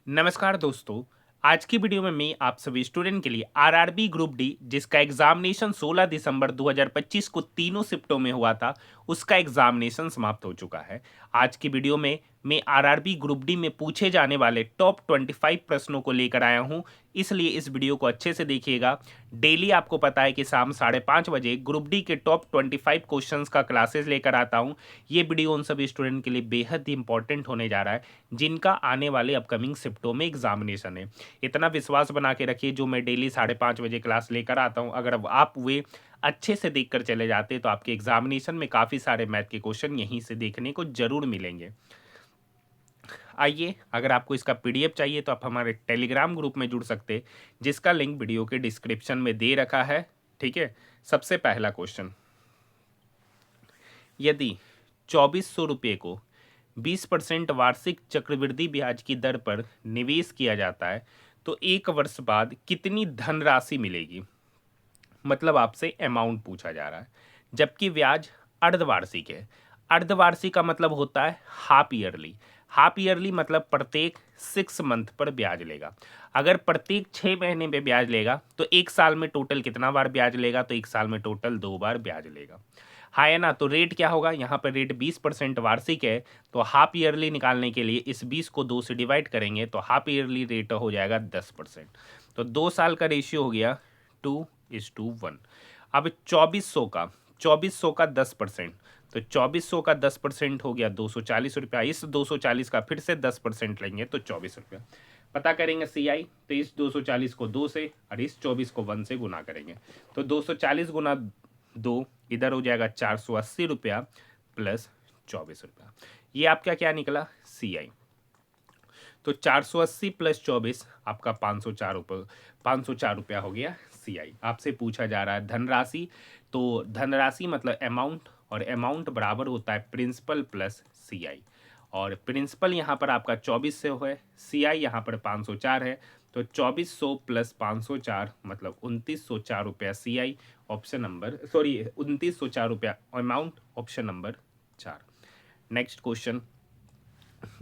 नमस्कार दोस्तों। आज की वीडियो में मैं आप सभी स्टूडेंट के लिए आरआरबी ग्रुप डी जिसका एग्जामिनेशन 16 दिसंबर 2025 को तीनों शिफ्टों में हुआ था, उसका एग्जामिनेशन समाप्त हो चुका है। आज की वीडियो में मैं आरआरबी ग्रुप डी में पूछे जाने वाले टॉप 25 प्रश्नों को लेकर आया हूं, इसलिए इस वीडियो को अच्छे से देखिएगा। डेली आपको पता है कि शाम 5:30 बजे ग्रुप डी के टॉप 25 क्वेश्चंस का क्लासेस लेकर आता हूं। ये वीडियो उन सभी स्टूडेंट के लिए बेहद ही इंपॉर्टेंट होने जा रहा है जिनका आने वाले अपकमिंग शिफ्टों में एग्जामिनेशन है। इतना विश्वास बना के रखिए, जो मैं डेली 5:30 बजे क्लास लेकर आता हूँ, अगर अब आप वे अच्छे से देखकर चले जाते तो आपके एग्जामिनेशन में काफ़ी सारे मैथ के क्वेश्चन यहीं से देखने को जरूर मिलेंगे। आइए, अगर आपको इसका पीडीएफ चाहिए तो आप हमारे टेलीग्राम ग्रुप में जुड़ सकते हैं, जिसका लिंक वीडियो के डिस्क्रिप्शन में दे रखा है। ठीक है। सबसे पहला क्वेश्चन, यदि 2400 रुपये को 20% वार्षिक चक्रवृद्धि ब्याज की दर पर निवेश किया जाता है तो एक वर्ष बाद कितनी धनराशि मिलेगी। मतलब आपसे अमाउंट पूछा जा रहा है, जबकि ब्याज अर्धवार्षिक है। अर्धवार्षिक का मतलब होता है हाफ ईयरली। हाफ ईयरली मतलब प्रत्येक 6 मंथ पर ब्याज लेगा। अगर प्रत्येक 6 महीने में ब्याज लेगा तो एक साल में टोटल कितना बार ब्याज लेगा, तो एक साल में टोटल 2 बार ब्याज लेगा। हाँ है ना। तो रेट क्या होगा, यहाँ पर रेट 20% वार्षिक है, तो हाफ ईयरली निकालने के लिए इस 20 को 2 से डिवाइड करेंगे तो हाफ ईयरली रेट हो जाएगा 10%। तो 2 साल का रेशियो हो गया 2:1। अब 2400 का 10%, तो 2400 का 10% हो गया 240 रुपया। इस 240 का फिर से 10% लेंगे तो 24 रुपया। पता करेंगे सी आई, तो इस 240 को 2 से और इस 24 को 1 से गुना करेंगे तो 240 गुना 2 इधर हो जाएगा 480 रुपया प्लस 24 रुपया। ये आपका क्या निकला, सी आई। तो 480 प्लस 24 आपका 504 रुपया हो गया सी आई। आपसे पूछा जा रहा है धनराशि, तो धनराशि मतलब अमाउंट, और अमाउंट बराबर होता है प्रिंसिपल प्लस सी आई। और प्रिंसिपल यहाँ पर आपका 2400 है, सी आई यहाँ पर 504 है, तो 2400 प्लस 504 मतलब 2904 रुपया सी आई। ऑप्शन नंबर 2904 रुपया amount, option number 4। Next question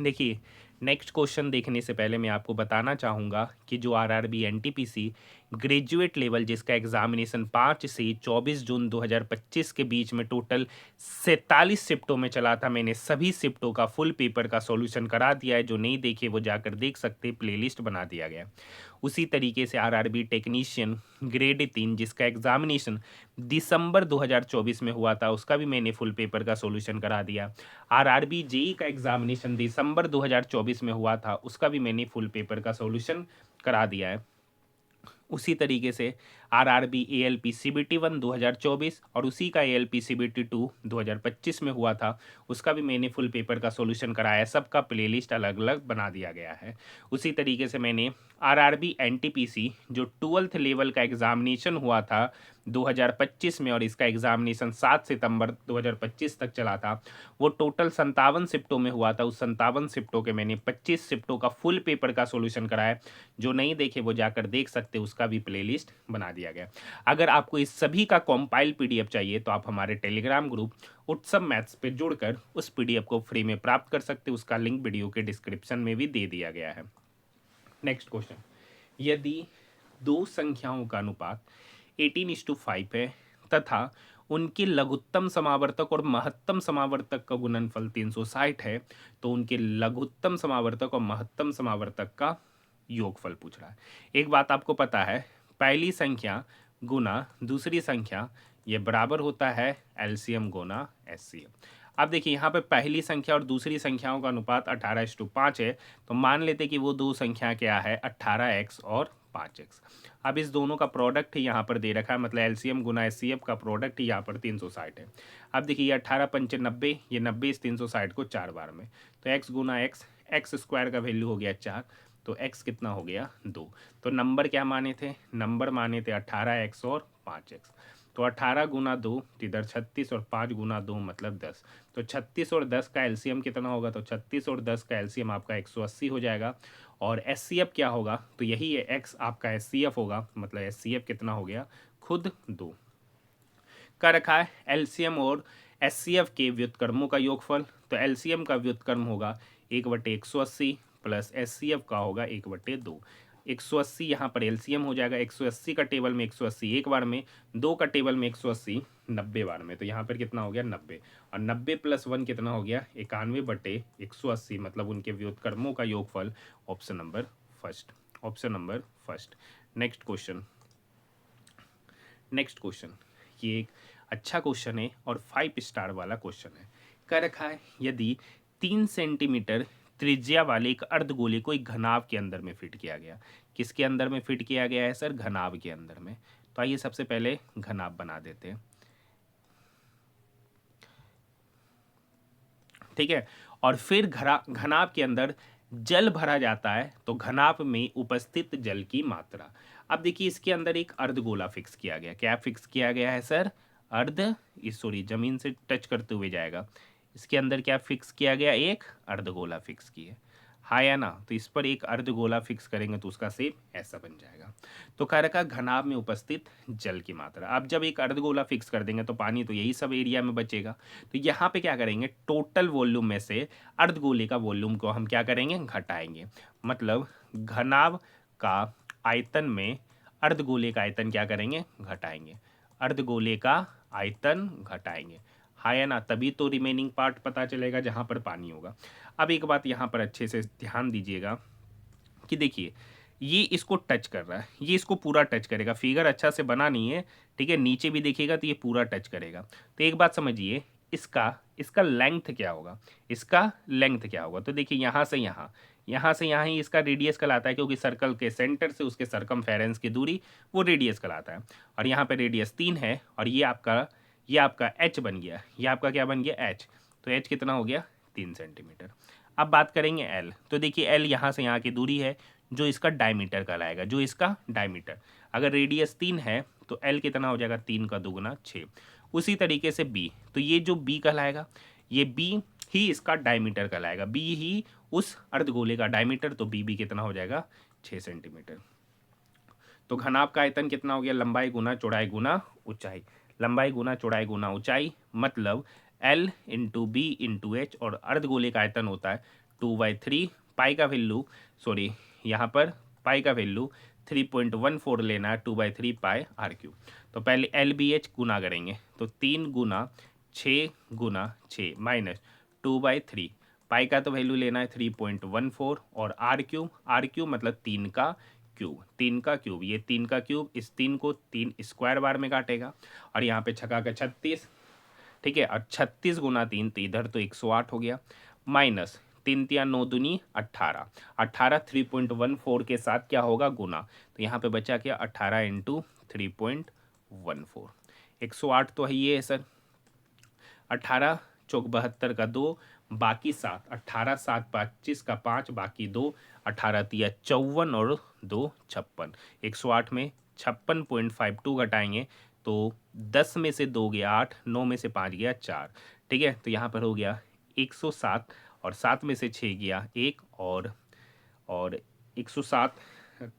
देखिए। नेक्स्ट क्वेश्चन देखने से पहले मैं आपको बताना चाहूँगा कि जो आरआरबी एनटीपीसी ग्रेजुएट लेवल जिसका एग्जामिनेशन 5 से 24 जून 2025 के बीच में टोटल 47 शिफ्टों में चला था, मैंने सभी शिफ्टों का फुल पेपर का सॉल्यूशन करा दिया है। जो नहीं देखे वो जाकर देख सकते, प्लेलिस्ट बना दिया गया है। उसी तरीके से आरआरबी टेक्नीशियन ग्रेड 3 जिसका एग्जामिनेशन दिसंबर 2024 में हुआ था, उसका भी मैंने फुल पेपर का सॉल्यूशन करा दिया। आरआरबी जेई का एग्जामिनेशन दिसंबर 2024 में हुआ था, उसका भी मैंने फुल पेपर का सॉल्यूशन करा दिया है। उसी तरीके से आरआरबी एएलपी सीबीटी 1 2024 और उसी का एएलपी सीबीटी 2 2025 में हुआ था, उसका भी मैंने फुल पेपर का सॉल्यूशन कराया। सबका प्लेलिस्ट अलग अलग बना दिया गया है। उसी तरीके से मैंने आरआरबी एनटीपीसी जो 12th लेवल का एग्जामिनेशन हुआ था 2025 में, और इसका एग्जामिनेशन 7 सितंबर 2025 तक चला था, वो टोटल 57 शिफ्टों में हुआ था। उस 57 शिफ्टों के मैंने 25 शिफ्टों का फुल पेपर का सॉल्यूशन कराया। जो नहीं देखे वो जाकर देख सकते, उसका भी प्लेलिस्ट बना दिया गया। अगर आपको इस सभी का कॉम्पाइल पीडीएफ चाहिए तो आप हमारे टेलीग्राम ग्रुप उत्सव मैथ्स पे जुड़कर उस पीडीएफ को फ्री में प्राप्त कर सकते, उसका लिंक वीडियो के डिस्क्रिप्शन में भी दे दिया गया है। नेक्स्ट क्वेश्चन, यदि दो संख्याओं का अनुपात 18:5 है तथा उनके लघुत्तम समावर्तक और महत्तम समावर्तक का गुणनफल 360 है, तो उनके लघुत्तम समावर्तक और महत्तम समावर्तक का योगफल पूछ रहा है। एक बात आपको पता है, पहली संख्या गुना दूसरी संख्या ये बराबर होता है एलसीएम गुना एचसीएफ। अब देखिए यहाँ पे पहली संख्या और दूसरी संख्याओं का अनुपात 18:5 है, तो मान लेते कि वो दो संख्या क्या है 18x और 5x। अब इस दोनों का प्रोडक्ट ही यहाँ पर दे रखा है, मतलब एलसीएम गुना एचसीएफ का प्रोडक्ट ही यहाँ पर 360 है। अब देखिए ये 18 पंचे 90, ये 90 इस 360 को 4 बार में, तो x गुना एक्स स्क्वायर का वैल्यू हो गया 4, तो x कितना हो गया 2। तो नंबर क्या माने थे, नंबर माने थे 18x और 5x। तो 18 गुना 2 तो इधर 36 और 5 गुना 2 मतलब 10। तो 36 और 10 का एलसीएम कितना होगा, तो 36 और 10 का एलसीएम आपका 180 हो जाएगा। और एचसीएफ क्या होगा, तो यही है x आपका एचसीएफ होगा, मतलब एचसीएफ कितना हो गया खुद 2 का रखा है। एलसीएम और एचसीएफ के व्युत्क्रमों का योगफल, तो एलसीएम का व्युत्क्रम होगा 1/180 प्लस HCF का होगा 1/2। 180 यहाँ पर LCM हो जाएगा, 180 का टेबल में 180 एक बार में, 2 का टेबल में 180 90 बार में, तो यहाँ पर कितना हो गया 90, और 90 + 1 कितना हो गया 91/180, मतलब उनके व्युत्क्रमों का योगफल। Option number first, option number first. Next question, next question, ये एक अच्छा क्वेश्चन है और 5 स्टार वाला क्वेश्चन है। कह रखा है यदि 3 सेंटीमीटर त्रिज्या वाले एक अर्धगोले को एक घनाभ के अंदर में फिट किया गया। किसके अंदर में फिट किया गया है सर? घनाभ के अंदर में। तो आइए सबसे पहले घनाभ बना देते हैं, ठीक है। और फिर घनाभ के अंदर जल भरा जाता है, तो घनाभ में उपस्थित जल की मात्रा। अब देखिए इसके अंदर एक अर्धगोला फिक्स किया गया। क्या फिक्स किया गया है सर? सॉरी, जमीन से टच करते हुए जाएगा। इसके अंदर क्या फिक्स किया गया? एक अर्धगोला फिक्स किया, हाँ या ना? तो इस पर एक अर्धगोला फिक्स करेंगे तो उसका शेप ऐसा बन जाएगा। तो कह रखा घनाभ में उपस्थित जल की मात्रा। अब जब एक अर्धगोला फिक्स कर देंगे तो पानी तो यही सब एरिया में बचेगा। तो यहाँ पे क्या करेंगे, टोटल वॉल्यूम में से अर्धगोले का वॉल्यूम को हम क्या करेंगे? घटाएंगे। मतलब घनाभ का आयतन में अर्धगोले का आयतन क्या करेंगे? घटाएंगे। अर्धगोले का आयतन घटाएंगे, हाँ या ना? तभी तो रिमेनिंग पार्ट पता चलेगा जहाँ पर पानी होगा। अब एक बात यहाँ पर अच्छे से ध्यान दीजिएगा कि देखिए ये इसको टच कर रहा है, ये इसको पूरा टच करेगा। फिगर अच्छा से बना नहीं है, ठीक है। नीचे भी देखिएगा तो ये पूरा टच करेगा। तो एक बात समझिए, इसका इसका लेंथ क्या होगा? इसका लेंथ क्या होगा? तो देखिए यहाँ से यहाँ, यहाँ से यहाँ ही इसका रेडियस कहलाता है, क्योंकि सर्कल के सेंटर से उसके सरकमफेरेंस की दूरी वो रेडियस कहलाता है। और यहाँ पे रेडियस 3 है, और ये आपका h बन गया। ये आपका क्या बन गया? h। तो h कितना हो गया? 3 सेंटीमीटर। अब बात करेंगे l। तो देखिए l यहाँ से यहाँ की दूरी है, जो इसका डायमीटर कहलाएगा, जो इसका डायमीटर। अगर रेडियस 3 है तो l कितना हो जाएगा? 3 का दुगुना 6। उसी तरीके से b, तो ये जो b कहलाएगा, ये b ही इसका डायमीटर कहलाएगा, b ही उस अर्धगोले का डायमीटर। तो b भी कितना हो जाएगा? 6 सेंटीमीटर। तो घनाभ का आयतन कितना हो गया? लंबाई गुना चौड़ाई गुना ऊंचाई, लंबाई गुना चौड़ाई गुना ऊंचाई, मतलब L into b into h. और अर्धगोले का आयतन होता है 2/3। पाई का वैल्यू, सॉरी यहाँ पर पाई का वैल्यू 3.14 लेना है, 2/3 पाई r³ तो पहले LBH गुना करेंगे, तो 3 गुना 6 गुना 6 माइनस 2/3। पाई का तो वैल्यू लेना है 3.14, और r³ मतलब 3 का क्यूब, 3 का क्यूब, ये 3 का क्यूब इस 3 को 3 स्क्वायर बार में काटेगा। और यहाँ पे छक्का का 36, ठीक है। और 36 गुना 3, तो इधर तो 108 हो गया, माइनस 3 तिया 9 दूनी 18। 18 3.14 के साथ क्या होगा? गुना। तो यहाँ पे बचा क्या? 18 इंटू 3.14। 108 तो है ये है सर। 18 चौक 72 का 2, बाकी 7, 18 7 25 का 5, बाकी 2, 18 तिया 54 और 2 56। 108 में 56.52 घटाएंगे तो 10 में से 2 गया 8, 9 में से 5 गया 4, ठीक है। तो यहाँ पर हो गया 107, और 7 में से 6 गया 1, और 107,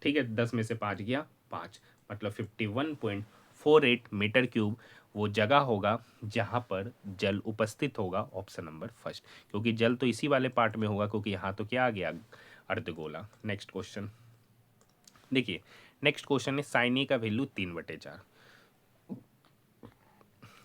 ठीक है। 10 में से 5 गया 5, मतलब 51.48 मीटर क्यूब वो जगह होगा जहाँ पर जल उपस्थित होगा। ऑप्शन नंबर फर्स्ट, क्योंकि जल तो इसी वाले पार्ट में होगा, क्योंकि यहाँ तो क्या आ गया? अर्धगोला। नेक्स्ट क्वेश्चन देखिए, नेक्स्ट क्वेश्चन है साइन ए का वैल्यू 3/4।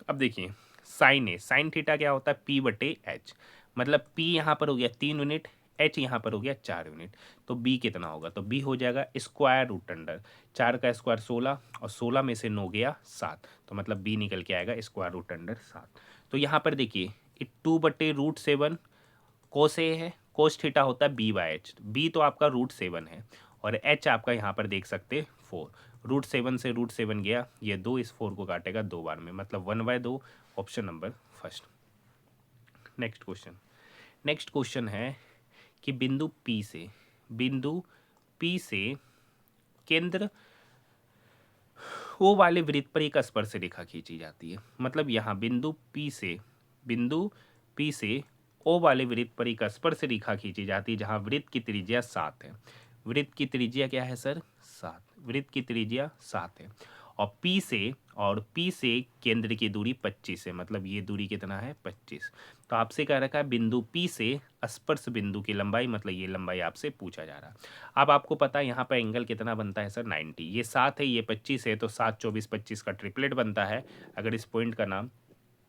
अब देखिए साइन थीटा क्या होता है? P/H, मतलब P यहाँ पर हो गया 3 यूनिट, H यहाँ पर हो गया 4 यूनिट। तो B कितना होगा? तो B हो जाएगा स्क्वायर रूट अंडर 4 का स्क्वायर 16, और 16 में से 9 गया 7, तो मतलब B निकल के आएगा स्क्वायर रूट अंडर 7। तो यहाँ पर देखिए 2/√7 कोस ए है, कोस थीटा होता है B/H। B तो आपका √7 है, और H आपका यहाँ पर देख सकते 4। √7 से √7 गया, ये 2 इस 4 को काटेगा 2 बार में, मतलब 1/2। Option number first. Next question है कि बिंदु P से केंद्र O वाले वृत्त पर एक स्पर्श रेखा खींची जाती है। मतलब यहाँ बिंदु P से O वाले वृत्त पर एक स्पर्श रेखा खींची जाती है, जहाँ वृत्त की त्रिज्या 7 है। वृत्त की त्रिज्या क्या है सर? 7। वृत्त की त्रिज्या 7 है, और पी से केंद्र की दूरी 25 है, मतलब ये दूरी कितना है 25। तो आपसे कह रखा है बिंदु पी से स्पर्श बिंदु की लंबाई, मतलब ये लंबाई आपसे पूछा जा रहा है। अब आपको पता है यहाँ पर एंगल कितना बनता है सर 90, ये 7 है ये 25 है, तो 7 24 25 का ट्रिपलेट बनता है। अगर इस पॉइंट का नाम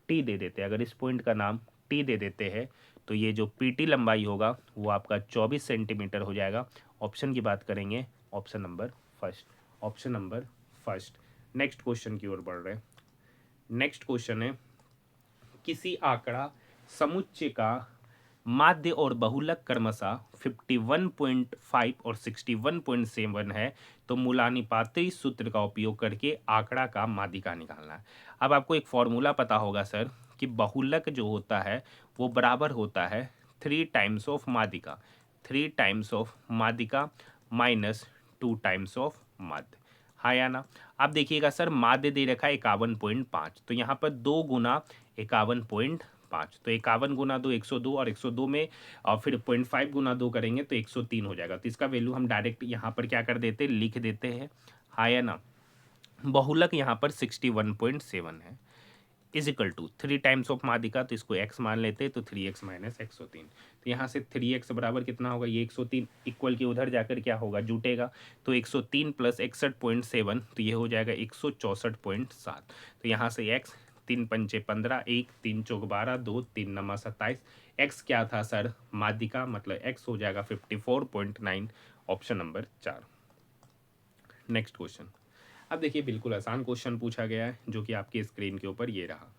टी दे देते हैं, अगर इस पॉइंट का नाम टी दे देते हैं तो ये जो पीटी लंबाई होगा वो आपका 24 सेंटीमीटर हो जाएगा। ऑप्शन की बात करेंगे, option number first, option number first. Next question की ओर बढ़ रहे हैं। नेक्स्ट क्वेश्चन है, किसी आंकड़ा समुच्चय का माध्य और बहुलक क्रमशः 51.5 और 61.7 है, तो मूलानुपाती सूत्र का उपयोग करके आंकड़ा का माध्यिका निकालना है। अब आपको एक फॉर्मूला पता होगा सर कि बहुलक जो होता है वो बराबर होता है 3 टाइम्स ऑफ माध्यिका, 3 टाइम्स ऑफ माध्यिका माइनस 2 टाइम्स ऑफ माध्य, हाँ या ना। अब देखिएगा सर माध्य दे रखा है 51.5, तो यहाँ पर 2 गुना 51.5, तो 51 गुना 2 102, और 102 में और फिर 0.5 गुना 2 करेंगे तो 103 हो जाएगा। तो इसका वैल्यू हम डायरेक्ट यहाँ पर क्या कर देते हैं, लिख देते हैं, हाँ या ना। बहुलक यहाँ पर 61.7 है, is equal to 3 times of माध्यिका, तो इसको x मान लेते हैं, तो 3x माइनस 103। तो यहाँ से 3x बराबर कितना होगा, ये 103 इक्वल के उधर जाकर क्या होगा, जुटेगा, तो 103 प्लस 61.7, तो ये हो जाएगा 164.7। तो यहाँ से x 3 पंचे 15, 1 3 चौक 12, 2 3 नमा 27, x क्या था सर माध्यिका, मतलब x हो जाएगा 54.9, ऑप्शन नंबर 4। नेक्स्ट क्वेश्चन, अब देखिए बिल्कुल आसान क्वेश्चन पूछा गया है जो कि आपके स्क्रीन के ऊपर ये रहा।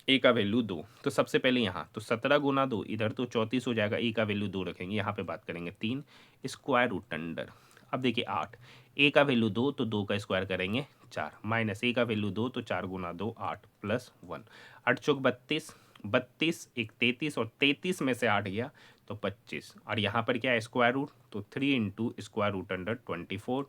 ए का वैल्यू 2, तो सबसे पहले यहाँ तो 17 गुना 2, इधर तो 34 हो जाएगा, ए का वैल्यू 2 रखेंगे, यहाँ पे बात करेंगे 3 स्क्वायर रूट अंडर। अब देखिए 8, ए का वैल्यू 2 तो 2 का स्क्वायर करेंगे 4, माइनस ए का वैल्यू 2 तो 4 गुना 2 8 प्लस 1, 8 चौक 32, 32 एक 33, और 33 में से 8 गया तो 25, और यहाँ पर क्या है स्क्वायर रूट, तो 3 into square root under 24,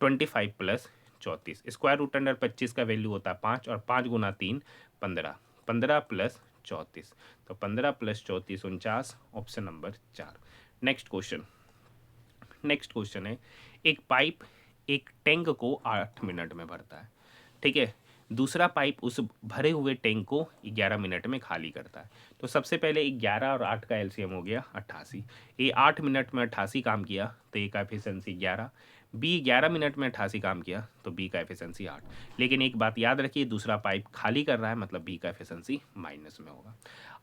25 plus 34, square root under 25 का वैल्यू होता है 5, और 5 गुना 3 15, 15 प्लस 34, तो 15 plus 34 49, option number 4। Next question, next question है, एक पाइप एक टैंक को 8 मिनट में भरता है, ठीक है, दूसरा पाइप उस भरे हुए टैंक को 11 मिनट में खाली करता है। तो सबसे पहले 11 और 8 का एलसीएम हो गया 88, ए 8 मिनट में 88 काम किया तो ए का एफिशिएंसी 11, बी 11 मिनट में 88 काम किया तो बी का एफिशिएंसी 8। लेकिन एक बात याद रखिए, दूसरा पाइप खाली कर रहा है, मतलब बी का एफिशिएंसी माइनस में होगा।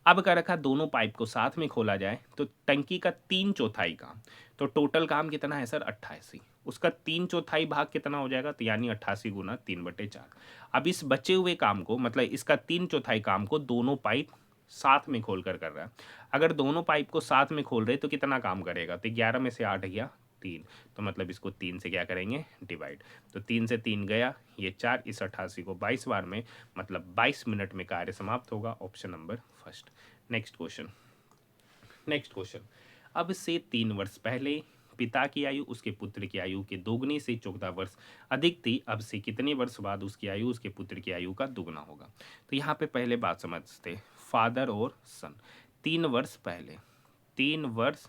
अब क्या रखा, दोनों पाइप को साथ में खोला जाए तो टंकी का 3/4 काम, तो टोटल काम कितना है सर 88, उसका 3/4 भाग कितना हो जाएगा, तो यानी 88 गुना 3/4। अब इस बचे हुए काम को, मतलब इसका 3/4 काम को दोनों पाइप साथ में खोल कर रहा है। अगर दोनों पाइप को साथ में खोल रहे तो कितना काम करेगा, तो 11 में से 8 गया 3, तो मतलब इसको 3 से क्या करेंगे डिवाइड, तो 3 से 3 गया ये 4, इस 88 को 22 बार में, मतलब 22 मिनट में कार्य समाप्त होगा, option number first. Next question, next question, अब से 3 वर्ष पहले पिता की आयु उसके पुत्र की आयु के दोगुनी से 14 वर्ष अधिक थी, अब से कितने वर्ष बाद उसकी आयु उसके पुत्र की आयु का दुगना होगा। तो यहाँ पे पहले बात समझते, फादर और सन, 3 वर्ष पहले, 3 वर्ष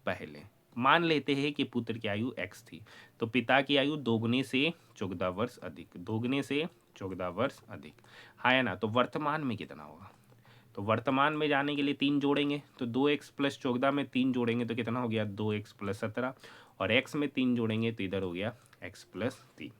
पहले मान लेते हैं कि पुत्र की आयु x थी, तो पिता की आयु दोगुने से 14 वर्ष अधिक, दोगुने से 14 वर्ष अधिक, हाँ या ना। तो वर्तमान में कितना होगा, तो वर्तमान में जाने के लिए 3 जोड़ेंगे, तो 2x प्लस 14 में 3 जोड़ेंगे तो कितना हो गया 2x प्लस 17, और x में 3 जोड़ेंगे तो इधर हो गया x प्लस 3।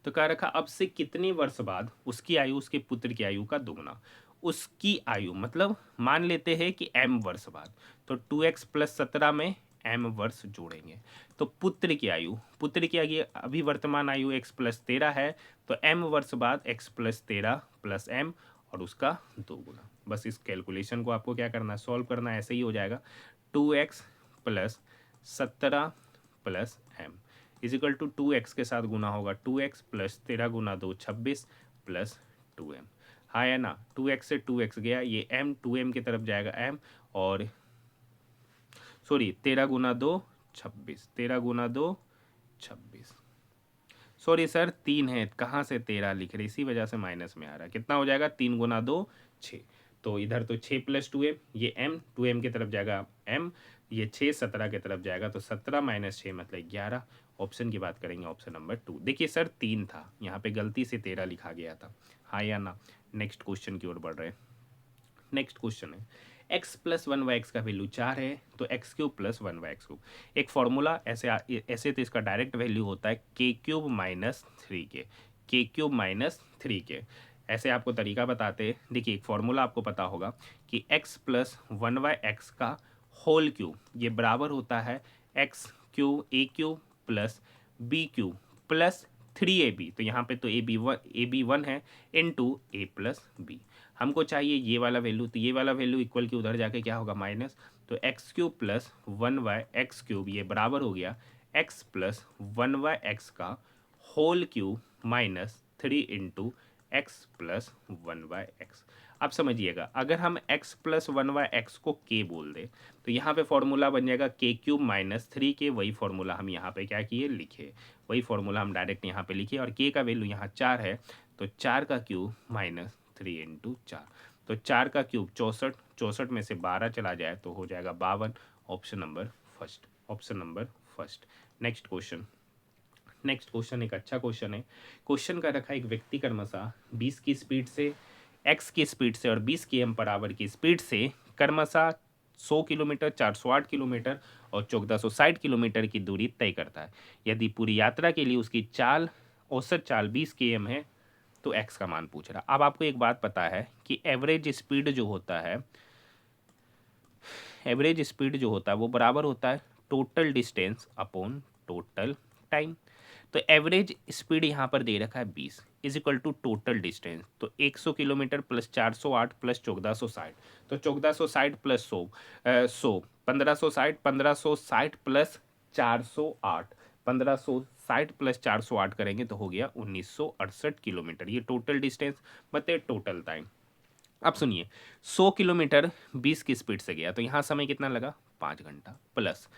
तो कह रखा अब से कितने वर्ष बाद उसकी आयु उसके पुत्र की आयु का दुगना, उसकी आयु मतलब मान लेते हैं कि m वर्ष बाद, तो 2x प्लस 17 में m वर्ष जोड़ेंगे, तो पुत्र की आयु, पुत्र की आयु अभी वर्तमान आयु x प्लस 13 है, तो m वर्ष बाद x प्लस 13 प्लस m और उसका 2 गुना। बस इस कैलकुलेशन को आपको क्या करना है, सॉल्व करना है, ऐसे ही हो जाएगा 2x प्लस 17 प्लस m is equal to 2x के साथ गुना होगा 2x प्लस 13 गुना 2 26 प्लस 2m, हाँ या ना। 2x से 2x गया, ये m 2m की तरफ जाएगा m, और सॉरी 13 गुना 2 26, 13 गुना 2 26, सॉरी सर 3 है, कहाँ से 13 लिख रहे, इसी वजह से माइनस में आ रहा है, कितना हो जाएगा 3 गुना 2 6, तो इधर तो 6 प्लस 2m, ये m 2m की तरफ जाएगा m, ये 6 17 की तरफ जाएगा, तो 17 माइनस 6 मतलब 11। ऑप्शन की बात करेंगे, ऑप्शन नंबर 2। देखिए सर 3 था, यहाँ पे गलती से 13 लिखा गया था, हाँ या ना। नेक्स्ट क्वेश्चन की ओर बढ़ रहे हैं। नेक्स्ट क्वेश्चन है x प्लस 1/x का वैल्यू 4 है, तो x cube plus 1/x cube. एक फॉर्मूला ऐसे तो इसका डायरेक्ट वैल्यू होता है k cube minus 3k, k cube minus 3k। ऐसे आपको तरीका बताते हैं। देखिए एक फॉर्मूला आपको पता होगा कि x प्लस 1/x का होल क्यूब ये बराबर होता है x cube a cube plus b cube plus 3ab। तो यहाँ पे तो ab1 है इनटू a प्लस बी। हमको चाहिए ये वाला वैल्यू, तो ये वाला वैल्यू इक्वल के उधर जाके क्या होगा माइनस, तो x cube plus 1/x cube ये बराबर हो गया x प्लस 1/x का whole cube minus 3 into x plus 1/x। अब समझिएगा, अगर हम x प्लस 1/x को k बोल दें तो यहाँ पे फॉर्मूला बन जाएगा k क्यूब माइनस 3k। वही फॉर्मूला हम यहाँ पे क्या किए, लिखे। वही फॉर्मूला हम डायरेक्ट यहाँ पे लिखे, और k का वैल्यू यहाँ 4 है, तो 4 का क्यूब माइनस 3 इंटू 4। तो 4 का क्यूब 64, 64 में से 12 चला जाए तो हो जाएगा 52। Option number first, option number first. Next question. Next question एक अच्छा क्वेश्चन है। क्वेश्चन का रखा एक व्यक्ति क्रमशः 20 की स्पीड से, x की स्पीड से और 20 km पर आवर की स्पीड से क्रमशः 100 किलोमीटर, 408 किलोमीटर और 1460 किलोमीटर की दूरी तय करता है। यदि पूरी यात्रा के लिए उसकी चाल, औसत चाल 20 km है, तो x का मान पूछ रहा। अब आपको एक बात पता है कि एवरेज स्पीड जो होता है, एवरेज स्पीड जो होता है वो बराबर होता है total distance upon total time. तो एवरेज स्पीड यहाँ पर दे रखा है 20 is equal to total distance, तो 100 किलोमीटर प्लस 408 प्लस 1460, तो 1460 प्लस 100 1560, 1560 प्लस 408, 1560 प्लस 408 करेंगे तो हो गया 1968 किलोमीटर। ये टोटल डिस्टेंस मतलब टोटल टाइम। अब सुनिए, 100 किलोमीटर 20 की स्पीड से गया तो यहाँ समय कितना लगा, 5 घंटा, प्लस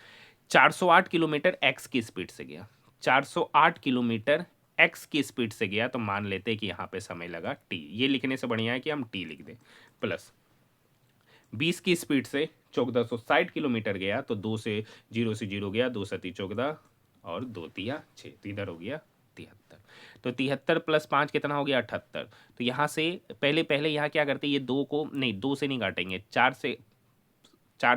408 किलोमीटर एक्स की स्पीड से गया, 408 किलोमीटर एक्स की स्पीड से गया, तो मान लेते हैं कि यहाँ पे समय लगा टी। ये लिखने से बढ़िया है कि हम टी लिख दें, प्लस 20 की स्पीड से 1460 किलोमीटर गया, तो 2 से 0 गया, 2 सती 14 और 2 तिया 6, तो इधर हो गया 73। तो 73 प्लस 5 कितना हो गया 78। तो यहाँ से पहले यहाँ क्या करते हैं, ये 2 को नहीं, 2 से नहीं काटेंगे, 4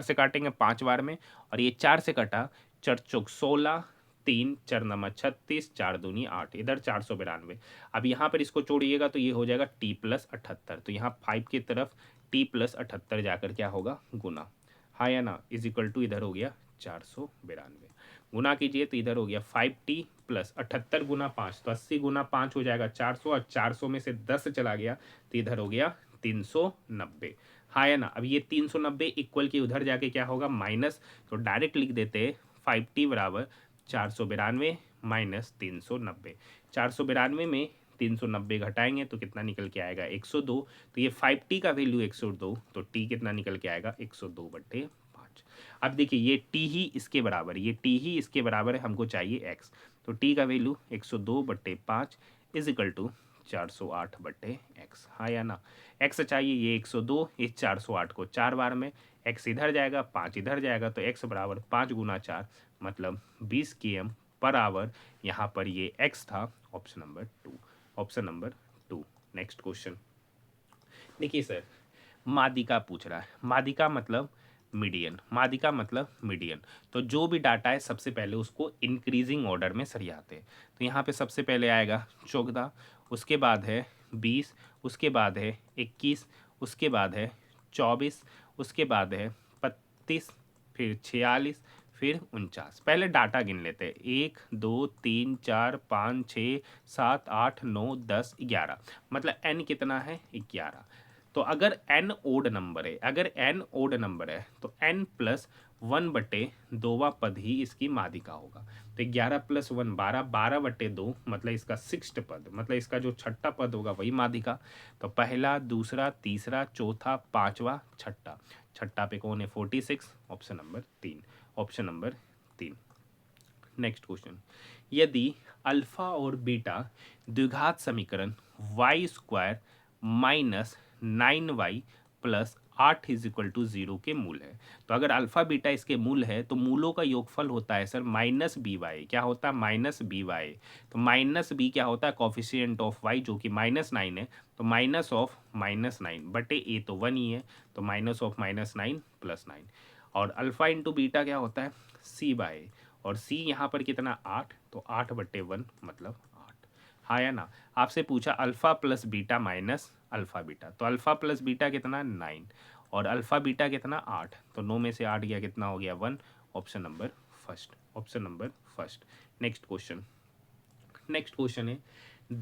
से काटेंगे 5 बार में, और ये 4 से कटा, 4 चौक 16, 3 4 नंबर 36, 4 दूनी 8, इधर 492। अब यहाँ पर इसको जोड़िएगा तो ये हो जाएगा टी प्लस 78। तो यहाँ 5 की तरफ टी प्लस 78 जाकर क्या होगा, गुना, हाँ या ना, इज इक्वल टू इधर हो गया 492। गुना कीजिए तो इधर हो गया 5t प्लस 78 गुना 5, तो 80 गुना 5 हो जाएगा 400, और 400 में से 10 चला गया तो इधर हो गया 390, हाँ या ना। अब ये 390 इक्वल के उधर जाके क्या होगा माइनस, तो डायरेक्ट लिख देते 5t बराबर 492 माइनस 390। 492 में 390 घटाएंगे तो कितना निकल के आएगा 102। तो ये 5t का वैल्यू 102, तो t कितना निकल के आएगा 102/5। अब देखिए ये t ही इसके बराबर, ये t ही इसके बराबर है, हमको चाहिए x। तो t का value 102/5 is equal to 408/x, हाँ या ना। x चाहिए, ये 102, इस 408 को 4 बार में, x इधर जाएगा 5 इधर जाएगा, तो x बराबर 5 गुना 4 मतलब 20 km पर आवर। यहाँ पर ये x था, option number 2, option number 2। Next question देखिए सर, मादिका पूछ रहा है। मादिका मतलब मीडियन, मादिका मतलब मीडियन। तो जो भी डाटा है सबसे पहले उसको इंक्रीजिंग ऑर्डर में सरियाते हैं। तो यहाँ पे सबसे पहले आएगा 14, उसके बाद है 20, उसके बाद है 21, उसके बाद है 24, उसके बाद है 32, फिर 46, फिर 49। पहले डाटा गिन लेते हैं, 1 2 3 4 5 6 7 8 9 10 11, मतलब n कितना है 11। तो अगर n ओड नंबर है, अगर n ओड नंबर है तो n प्लस 1/2वां पद ही इसकी मादिका होगा। तो 11 प्लस 1 12, 12/2 मतलब इसका 6th पद, मतलब इसका जो छठा पद होगा वही मादिका। तो पहला, दूसरा, तीसरा, चौथा, पांचवा, छठा, छठा पे कौन है 46, option number 3, option number 3। Next question, यदि अल्फा और बीटा द्विघात समीकरण y² minus 9y plus 8 is equal to 0 के मूल है। तो अगर अल्फा बीटा इसके मूल है तो मूलों का योगफल होता है सर माइनस बी वाई। क्या होता है? Minus b y. तो माइनस बी क्या होता है? कॉफिशिएंट ऑफ वाई जो कि -9 है। तो माइनस ऑफ -9 बटे ए तो 1 ही है, तो माइनस ऑफ -9 प्लस 9। और अल्फा इंटू बीटा क्या होता है? सी बाई। और सी यहाँ पर कितना? 8। तो 8 बटे 1 मतलब 8। हाँ या ना? आपसे पूछा alpha plus beta minus alpha beta, तो अल्फा प्लस बीटा कितना? 9 और अल्फा बीटा कितना? 8। तो 9 में से 8 गया, कितना हो गया? 1। Option number first. Option number first. Next question. Next question है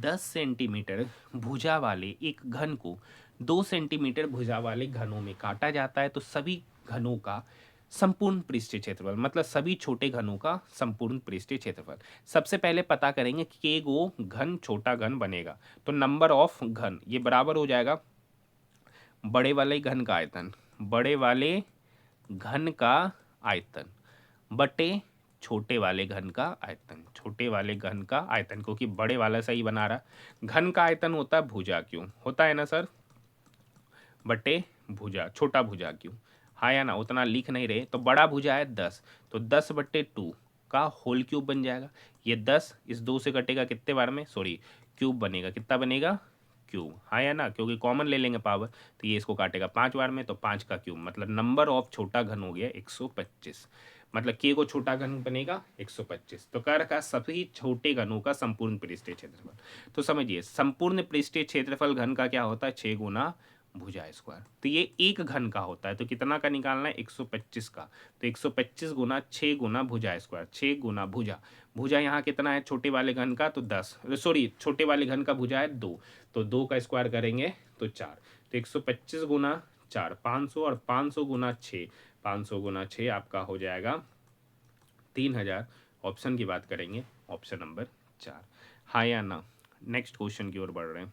10 सेंटीमीटर भुजा वाले एक घन को 2 सेंटीमीटर भुजा वाले घनों में काटा जाता है तो सभी घनों का संपूर्ण पृष्ठीय क्षेत्रफल, मतलब सभी छोटे घनों का संपूर्ण पृष्ठीय क्षेत्रफल। सबसे पहले पता करेंगे कि वो घन छोटा घन बनेगा, तो नंबर ऑफ घन ये बराबर हो जाएगा बड़े वाले घन का आयतन, बड़े वाले घन का आयतन बटे छोटे वाले घन का आयतन, छोटे वाले घन का आयतन, क्योंकि बड़े वाला सही बना रहा। घन का आयतन होता है भुजा, क्यों होता है ना सर? बटे भुजा, छोटा भुजा क्यों? हाँ या ना? उतना लिख नहीं रहे, तो बड़ा भुजा है 10, तो 10 बटे 2 का होल क्यूब बन जाएगा। ये 10 इस 2 से कटेगा कितने बार में? सॉरी, क्यूब बनेगा, कितना बनेगा? क्यूब। हाँ या ना? क्योंकि कॉमन ले लेंगे पावर, तो ये इसको काटेगा 5 बार में, तो 5 का क्यूब, मतलब नंबर ऑफ छोटा घन हो गया 125। मतलब के को छोटा घन बनेगा 125। तो कह रखा सभी छोटे घनों का संपूर्ण पृष्ठीय क्षेत्रफल। तो समझिए संपूर्ण पृष्ठीय क्षेत्रफल घन का क्या होता है? 6 गुना भुजा स्क्वायर। तो ये एक घन का होता है, तो कितना का निकालना है? 125 का। तो 125 गुना 6 गुना भुजा स्क्वायर, 6 गुना भुजा। भुजा यहाँ कितना है छोटे वाले घन का? तो 10, सॉरी छोटे वाले घन का भुजा है 2, तो 2 का स्क्वायर करेंगे तो 4। तो 125 गुना 4 500, और 500 गुना 6, 500 गुना 6 आपका हो जाएगा 3000। ऑप्शन की बात करेंगे, ऑप्शन नंबर 4। हाँ या ना? नेक्स्ट क्वेश्चन की ओर बढ़ रहे हैं।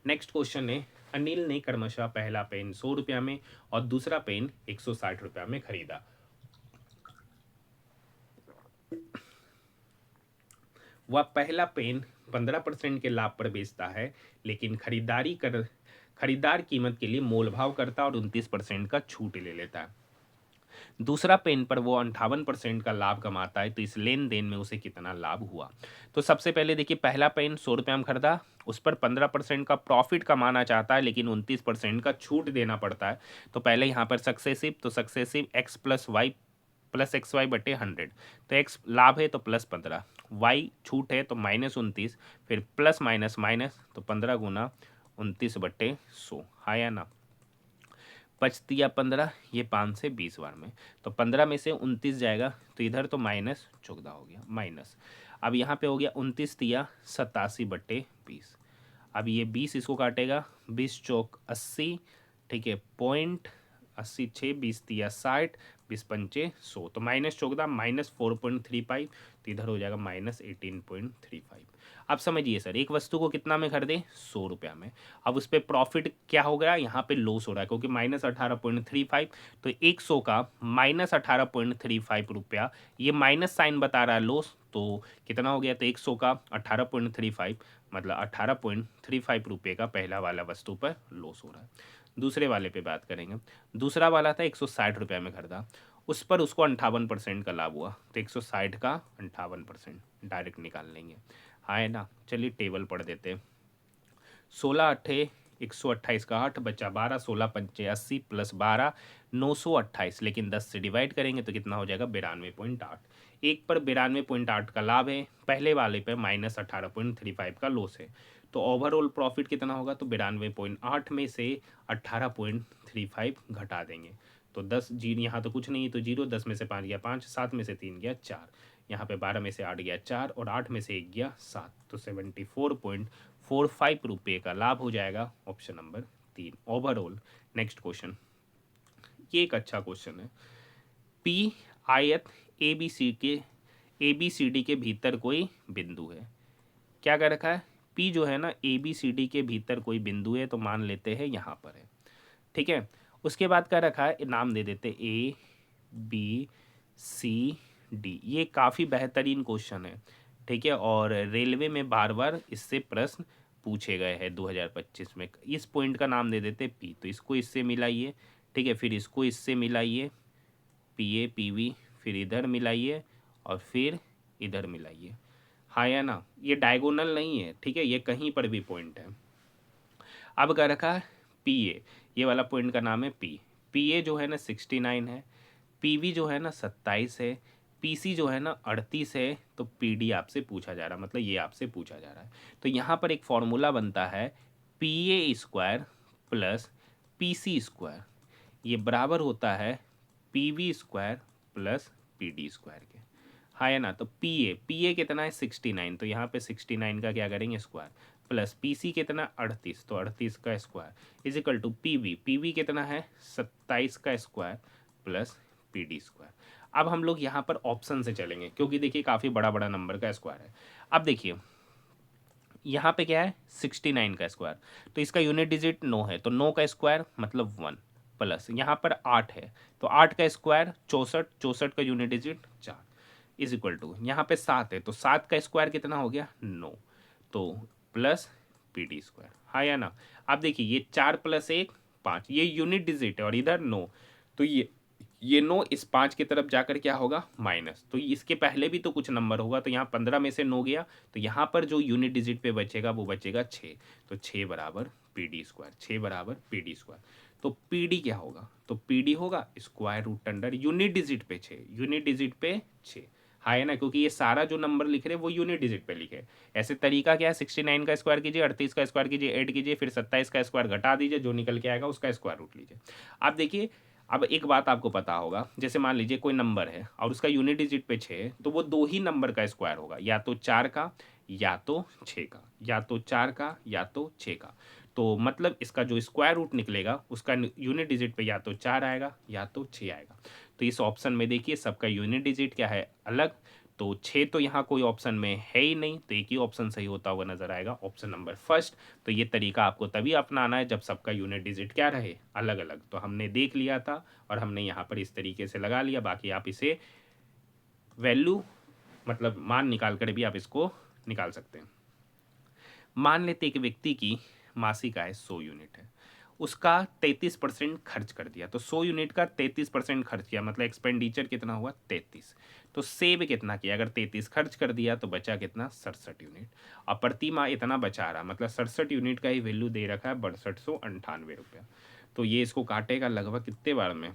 नेक्स्ट क्वेश्चन है अनिल ने क्रमशः पहला पेन 100 रुपया में और दूसरा पेन 160 रुपया में खरीदा। वह पहला पेन 15% के लाभ पर बेचता है, लेकिन खरीदार कीमत के लिए मोल भाव करता है और 29% का छूट ले लेता है। दूसरा पेन पर वो 58% का लाभ कमाता है, तो इस लेन देन में उसे कितना लाभ हुआ? तो सबसे पहले देखिए, पहला पेन 100 रुपया में खरीदा, उस पर 15% का प्रॉफिट कमाना चाहता है, लेकिन 29% का छूट देना पड़ता है। तो पहले यहाँ पर सक्सेसिव, तो successive x plus y plus x y बटे 100। तो एक्स लाभ है तो प्लस 15, वाई छूट है तो -29, फिर प्लस माइनस माइनस, तो 15 गुना 29 बटे 100। हाँ या ना? बचती है 15, ये 5 से 20 बार में, तो 15 में से 29 जाएगा, तो इधर तो -14 हो गया माइनस। अब यहाँ पे हो गया 29 तिया 87 बटे 20। अब ये 20 इसको काटेगा, 20 चौक 80, ठीक है, पॉइंट 86, 20 तिया 60, 20 पंचे 100, तो -14 -4.35, तो इधर हो जाएगा -18.35। अब समझिए सर, एक वस्तु को कितना में खरीदे? 100 रुपया में। अब उस पर प्रॉफिट क्या हो गया? यहाँ पे लॉस हो रहा है, क्योंकि -18.35, तो 100 का -18.35 रुपया, ये माइनस साइन बता रहा है लॉस, तो कितना हो गया? तो 100 का 18.35, मतलब 18.35 रुपये का पहला वाला वस्तु पर लॉस हो रहा है। दूसरे वाले पे बात करेंगे। दूसरा वाला था 160 रुपया में खरीदा, उस पर उसको 58% का लाभ हुआ, तो 160 का 58% डायरेक्ट निकाल लेंगे। हाँ है ना? चलिए टेबल पढ़ देते हैं। 16 अट्ठे 128 का 8 बचा 12, 16 पंचे 80 प्लस 12 928, लेकिन 10 से डिवाइड करेंगे तो कितना हो जाएगा? 92.8। एक पर 92.8 का लाभ है, पहले वाले पे -18.35 का लॉस है, तो ओवरऑल प्रॉफिट कितना होगा? तो 92.8 में से 18.35 घटा देंगे, तो 10 जीरो, यहाँ तो कुछ नहीं, तो जीरो, 10 में से 5 गया 5, 7 में से 3 गया 4, यहाँ पे 12 में से 8 गया 4, और 8 में से 1 गया 7, तो 74.45 रुपये का लाभ हो जाएगा। Option number 3 overall. Next question, ये एक अच्छा क्वेश्चन है। पी आयत ए बी सी डी के भीतर कोई बिंदु है। क्या कर रखा है? पी जो है ना, ए बी सी डी के भीतर कोई बिंदु है, तो मान लेते हैं यहाँ पर है, ठीक है। उसके बाद क्या रखा है? नाम दे देते ए बी सी डी। ये काफ़ी बेहतरीन क्वेश्चन है, ठीक है, और रेलवे में बार बार इससे प्रश्न पूछे गए हैं 2025 में। इस पॉइंट का नाम दे देते पी, तो इसको इससे मिलाइए, ठीक है, फिर इसको इससे मिलाइए, पी ए पी वी, फिर इधर मिलाइए और फिर इधर मिलाइए, हाँ या ना। ये डायगोनल नहीं है, ठीक है, ये कहीं पर भी पॉइंट है। अब क्या रखा है पी ए, ये वाला पॉइंट का नाम है पी। पी ए जो है ना 69 है, पी वी जो है ना 27 है, पी सी जो है ना 38 है, तो पी डी आपसे पूछा जा रहा है, मतलब ये आपसे पूछा जा रहा है। तो यहाँ पर एक फॉर्मूला बनता है p a square plus p c square, ये बराबर होता है p v square plus p d square के, हाँ है ना। तो पी ए कितना है 69, तो यहाँ पे 69 का क्या करेंगे स्क्वायर, प्लस पी सी कितना 38, तो 38 का square is equal to p v कितना है 27 का square plus p d square. अब हम लोग यहाँ पर ऑप्शन से चलेंगे, क्योंकि देखिए काफ़ी बड़ा बड़ा नंबर का स्क्वायर है। अब देखिए यहाँ पे क्या है 69 का स्क्वायर, तो इसका यूनिट डिजिट 9 है, तो 9 का स्क्वायर मतलब 1, प्लस यहाँ पर 8 है, तो 8 का स्क्वायर 64, 64 का unit digit 4, is equal to यहाँ पे 7 है, तो 7 का स्क्वायर कितना हो गया 9, तो प्लस पी डी स्क्वायर, हाँ या ना। अब देखिए ये 4 प्लस 1 5, ये यूनिट डिजिट है और इधर 9, तो ये 9 इस 5 की तरफ जाकर क्या होगा माइनस, तो इसके पहले भी तो कुछ नंबर होगा, तो यहाँ 15 में से 9 गया, तो यहाँ पर जो यूनिट डिजिट पे बचेगा वो बचेगा 6, तो 6 बराबर पी डी स्क्वायर, 6 बराबर पी डी स्क्वायर। तो पी डी क्या होगा, तो पी डी होगा square root under unit digit पे 6, यूनिट डिजिट पे 6, हाँ है ना, क्योंकि ये सारा जो नंबर लिख रहे हैं वो यूनिट डिजिट पे लिखे। ऐसे तरीका क्या है 69 का स्क्वायर कीजिए, 38 का स्क्वायर कीजिए, ऐड कीजिए, फिर 27 का स्क्वायर घटा दीजिए, जो निकल के आएगा उसका स्क्वायर रूट लीजिए। आप देखिए अब एक बात आपको पता होगा, जैसे मान लीजिए कोई नंबर है और उसका यूनिट डिजिट पे 6 है, तो वो दो ही नंबर का स्क्वायर होगा, या तो 4 का या तो 6 का, या तो 4 का या तो 6 का। तो मतलब इसका जो स्क्वायर रूट निकलेगा उसका यूनिट डिजिट पे या तो 4 आएगा या तो 6 आएगा। तो इस ऑप्शन में देखिए सबका यूनिट डिजिट क्या है अलग, तो 6 तो यहाँ कोई ऑप्शन में है ही नहीं, तो एक ही ऑप्शन सही होता हुआ नजर आएगा, ऑप्शन नंबर फर्स्ट। तो ये तरीका आपको तभी अपनाना है जब सबका यूनिट डिजिट क्या रहे अलग अलग। तो हमने देख लिया था और हमने यहाँ पर इस तरीके से लगा लिया, बाकी आप इसे वैल्यू मतलब मान निकाल कर भी आप इसको निकाल सकते हैं। मान लेते एक व्यक्ति की मासिक आय 100 यूनिट है, उसका 33% खर्च कर दिया, तो 100 यूनिट का 33% खर्च किया, मतलब एक्सपेंडिचर कितना हुआ 33, तो सेव कितना किया, अगर 33 खर्च कर दिया तो बचा कितना 67 यूनिट। अब प्रति माह इतना बचा रहा, मतलब 67 यूनिट का ही वैल्यू दे रखा है 6298 रुपया। तो ये इसको काटेगा लगभग कितने बार में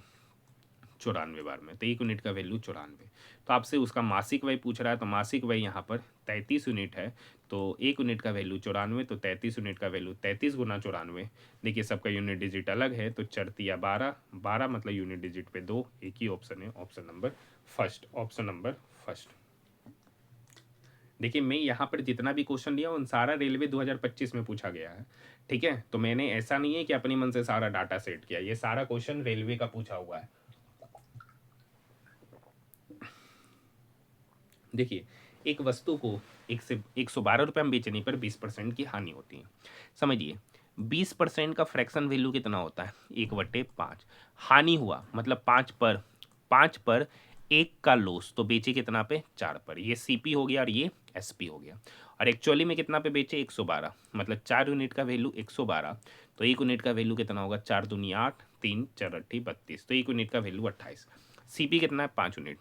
94 बार में, तो 1 यूनिट का वैल्यू 94। तो आपसे उसका मासिक व्यय पूछ रहा है, तो मासिक व्यय यहाँ पर 33 यूनिट है, तो 1 यूनिट का वैल्यू 94, तो 33 यूनिट का वैल्यू 33 गुना 94। देखिए सबका यूनिट डिजिट अलग है, तो 4 या 12, 12 मतलब यूनिट डिजिट पे 2, एक ही ऑप्शन है, option number first, option number first. देखिए मैं यहाँ पर जितना भी क्वेश्चन लिया उन सारा रेलवे 2025 में पूछा गया है, ठीक है। तो मैंने ऐसा नहीं है कि अपने मन से सारा डाटा सेट किया, ये सारा क्वेश्चन रेलवे का पूछा हुआ है। देखिए एक वस्तु को 112 रुपये में बेचने पर 20% की हानि होती है। समझिए 20% का फ्रैक्शन वैल्यू कितना होता है 1/5। हानि हुआ मतलब 5 पर 1 का लॉस, तो बेचे कितना पे 4 पर, ये सीपी हो गया और ये एसपी हो गया। और एक्चुअली में कितना पे बेचे 112, मतलब 4 यूनिट का वैल्यू 112, तो 1 यूनिट का वैल्यू कितना होगा 4 दूनी 8, 3 4 8 32, तो 1 यूनिट का वैल्यू 28। सीपी कितना है 5 यूनिट,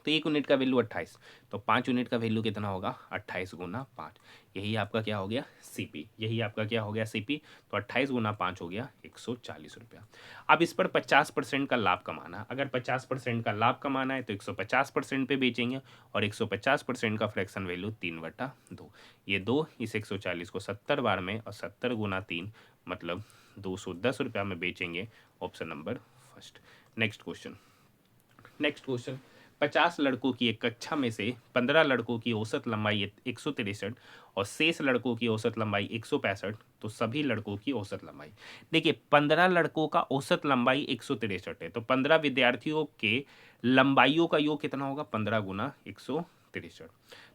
तो 1 यूनिट का वैल्यू 28, तो 5 यूनिट का वैल्यू कितना होगा 28 गुना 5, यही आपका क्या हो गया सीपी, यही आपका क्या हो गया सीपी। तो 28 गुना 5 हो गया 140 रुपया। अब इस पर 50% का लाभ कमाना, अगर 50% का लाभ कमाना है तो 150% पे बेचेंगे, और 150% का फ्रैक्शन वैल्यू 3/2, ये 2 इस 140 को 70 बार में और 70 गुना 3 मतलब 210 रुपया में बेचेंगे, option number first. Next question 50 लड़कों की एक कक्षा में से 15 लड़कों की औसत लंबाई 163 और शेष लड़कों की औसत लंबाई 165, तो सभी लड़कों की औसत लंबाई। देखिए 15 लड़कों का औसत लंबाई 163 है, तो 15 विद्यार्थियों के लंबाइयों का योग कितना होगा 15 गुना 163,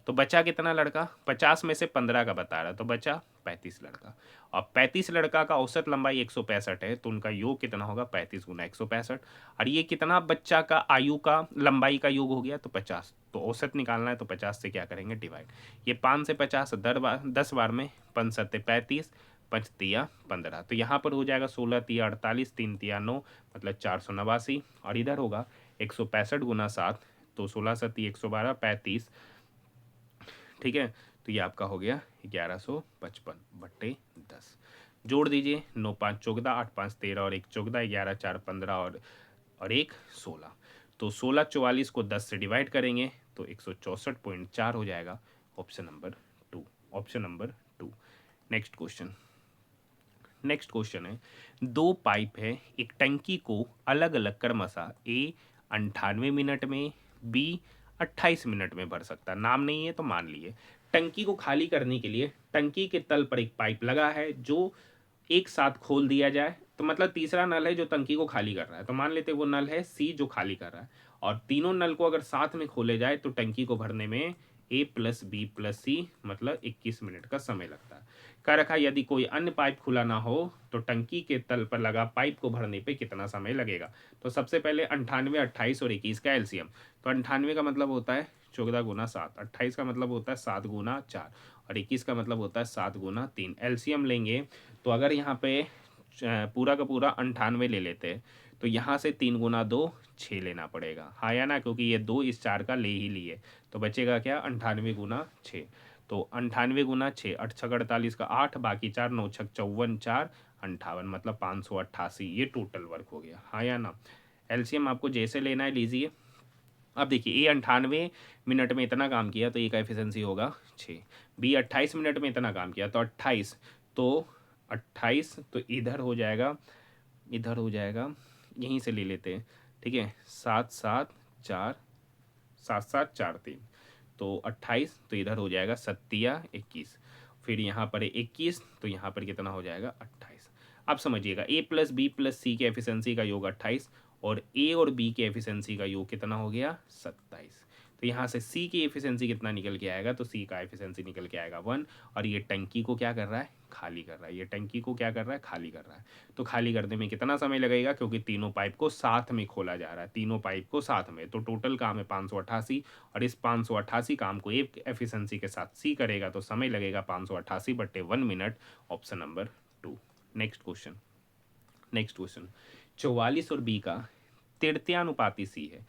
तो बचा कितना लड़का, 50 में से 15 का बता रहा, तो बचा 35 लड़का। और 35 लड़का का औसत लंबाई 165 है, तो उनका योग कितना होगा, 35 गुना 165। और ये कितना बच्चा का आयु का लंबाई का योग हो गया, तो 50। तो औसत निकालना है तो 50 से क्या करेंगे, डिवाइड। ये 5 से 50 10 बार में 5 सत्ते 35, 5 तिया 15। तो यहाँ पर हो जाएगा 16 तिया 48, 3 तिया 9, मतलब 489। और इधर होगा 165 गुना 7, तो 16 सत्ती 112, 35, ठीक है। तो ये आपका हो गया 1155/10। जोड़ दीजिए, 9 5 14, 8 5 13 और 1 14, 11 4 15 और 1 16। तो 16 44 को 10 से डिवाइड करेंगे तो 164.4 हो जाएगा। Option number 2, option number 2। Next question, next question है, दो पाइप है, एक टंकी को अलग अलग क्रमशः ए 98 मिनट में, बी 28 मिनट में भर सकता है। नाम नहीं है तो मान लिए। टंकी को खाली करने के लिए टंकी के तल पर एक पाइप लगा है जो एक साथ खोल दिया जाए, तो मतलब तीसरा नल है जो टंकी को खाली कर रहा है, तो मान लेते वो नल है सी जो खाली कर रहा है, और तीनों नल को अगर साथ में खोले जाए तो टंकी को भरने में ए प्लस बी प्लस सी मतलब 21 मिनट का समय लगता है। कह रखा यदि कोई अन्य पाइप खुला ना हो तो टंकी के तल पर लगा पाइप को भरने पे कितना समय लगेगा। तो सबसे पहले 98, 28 और 21 का एलसीएम। तो 98 का मतलब होता है 14 गुना 7, 28 का मतलब होता है 7 गुना 4 और 21 का मतलब होता है 7 गुना 3। एलसीएम लेंगे तो अगर यहाँ पे पूरा का पूरा 98 ले लेते हैं तो यहाँ से 3 गुना 2 6 लेना पड़ेगा, हाँ या ना, क्योंकि ये 2 इस 4 का ले ही लिए। तो बचेगा क्या, 98 गुना 6। तो 98 गुना 6, 8 छक 48 का 8, बाकी 4 9 छक 54, 4 58 मतलब 588। ये टोटल वर्क हो गया, हाँ या ना। एलसीएम आपको जैसे लेना है लीजिए। अब देखिए ए 98 मिनट में इतना काम किया तो ए का एफिशिएंसी होगा 6, बी 28 मिनट में इतना काम किया तो 28, तो 28 तो इधर हो जाएगा, इधर हो जाएगा, यहीं से ले लेते हैं, ठीक है। 7 7 4 7 7 4 3, तो 28, तो इधर हो जाएगा 7 21, फिर यहाँ पर 21, तो यहाँ पर कितना हो जाएगा 28। अब समझिएगा ए प्लस बी प्लस सी के एफिशिएंसी का योग 28 और ए और बी के एफिशिएंसी का योग कितना हो गया 27। तो यहाँ से सी की एफिशिएंसी कितना निकल के आएगा, तो सी का एफिशिएंसी निकल के आएगा 1। और ये टंकी को क्या कर रहा है, खाली कर रहा है, ये टंकी को क्या कर रहा है, खाली कर रहा है। तो खाली करने में कितना समय लगेगा, क्योंकि तीनों पाइप को साथ में खोला जा रहा है, तीनों पाइप को साथ में, तो टोटल काम है 588। और इस 588 काम को एक एफिशिएंसी के साथ सी करेगा तो समय लगेगा 588/1 minute. Option number 2। Next question, next question, 44 और बी का तृतीयानुपाती सी है।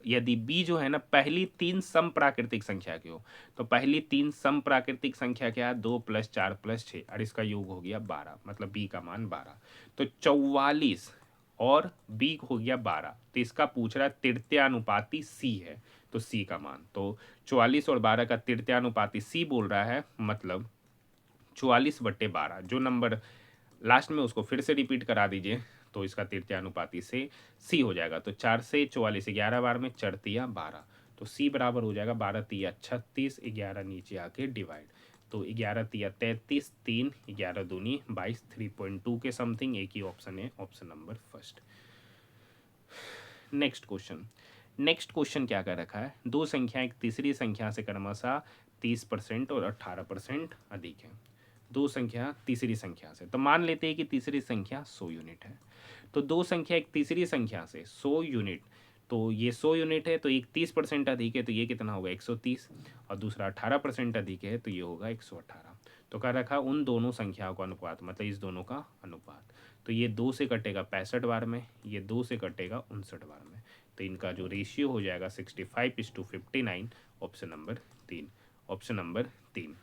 यदि बी जो है ना पहली 3 सम प्राकृतिक संख्या की हो, तो पहली 3 सम प्राकृतिक संख्या क्या है, 2 + 4 + 6 और इसका योग हो गया 12, मतलब बी का मान 12। तो 44 और बी हो गया 12, तो इसका पूछ रहा है तृतीयानुपाती सी है, तो सी का मान, तो 44 और 12 का तृतीयानुपाती सी बोल रहा है, मतलब 44/12। जो नंबर लास्ट में उसको फिर से रिपीट करा दीजिए तो इसका तृतीयानुपाती से सी हो जाएगा। तो 4 से 44 11 बार में 4 तिया 12, तो सी बराबर हो जाएगा 12 तिया 36, 11 नीचे आके डिवाइड, तो 11 तिया 33, 3 11 दूनी 22, 3.2 के समथिंग एक ही ऑप्शन है, option number first. Next question, next question क्या कर रखा है, दो संख्या एक तीसरी संख्या से क्रमशः 30% और 18% अधिक है। दो संख्या तीसरी संख्या से, तो मान लेते हैं कि तीसरी संख्या 100 यूनिट है। तो दो संख्या एक तीसरी संख्या से 100 यूनिट, तो ये 100 यूनिट है, तो एक 30% अधिक है तो ये कितना होगा 130, और दूसरा 18% अधिक है तो ये होगा 118। तो कह रखा उन दोनों संख्याओं का अनुपात, मतलब इस दोनों का अनुपात। तो ये 2 से कटेगा 65 बार में, ये 2 से कटेगा 59 बार में, तो इनका जो रेशियो हो जाएगा 65:59। Option number 3, option number 3।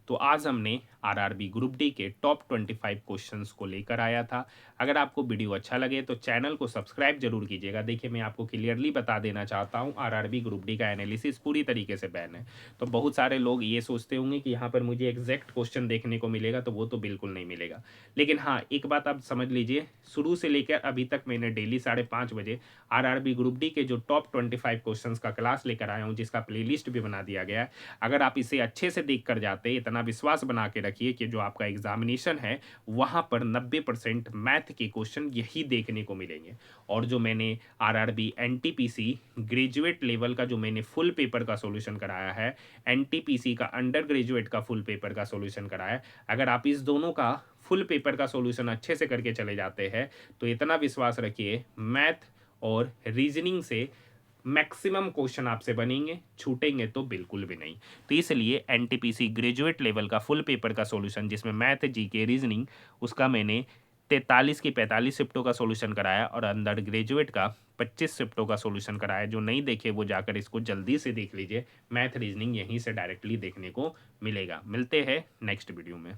तो आज हमने आरआरबी ग्रुप डी के टॉप 25 क्वेश्चंस को लेकर आया था। अगर आपको वीडियो अच्छा लगे तो चैनल को सब्सक्राइब जरूर कीजिएगा। देखिए मैं आपको क्लियरली बता देना चाहता हूँ आरआरबी ग्रुप डी का एनालिसिस पूरी तरीके से बैन है। तो बहुत सारे लोग ये सोचते होंगे कि यहाँ पर मुझे एग्जैक्ट क्वेश्चन देखने को मिलेगा, तो वो तो बिल्कुल नहीं मिलेगा। लेकिन हाँ, एक बात आप समझ लीजिए, शुरू से लेकर अभी तक मैंने डेली 5:30 बजे आरआरबी ग्रुप डी के जो टॉप 25 क्वेश्चंस का क्लास लेकर आया हूँ, जिसका प्लेलिस्ट भी बना दिया गया है। अगर आप इसे अच्छे से देख कर जाते, इतना इतना विश्वास बना के रखिए कि जो आपका एग्जामिनेशन है वहाँ पर 90% मैथ के क्वेश्चन यही देखने को मिलेंगे। और जो मैंने आरआरबी एनटीपीसी ग्रेजुएट लेवल का जो मैंने फुल पेपर का सॉल्यूशन कराया है, एनटीपीसी का अंडर ग्रेजुएट का फुल पेपर का सॉल्यूशन कराया है, अगर आप इस दोनों का फुल पेपर का सॉल्यूशन अच्छे से करके चले जाते हैं तो इतना विश्वास रखिए मैथ और रीजनिंग से मैक्सिमम क्वेश्चन आपसे बनेंगे, छूटेंगे तो बिल्कुल भी नहीं। तो इसलिए एनटीपीसी ग्रेजुएट लेवल का फुल पेपर का सॉल्यूशन जिसमें मैथ, जीके, रीजनिंग, उसका मैंने 43 की 45 शिफ्टों का सॉल्यूशन कराया और अंडर ग्रेजुएट का 25 शिफ्टों का सॉल्यूशन कराया। जो नहीं देखे वो जाकर इसको जल्दी से देख लीजिए, मैथ रीजनिंग यहीं से डायरेक्टली देखने को मिलेगा। मिलते हैं नेक्स्ट वीडियो में।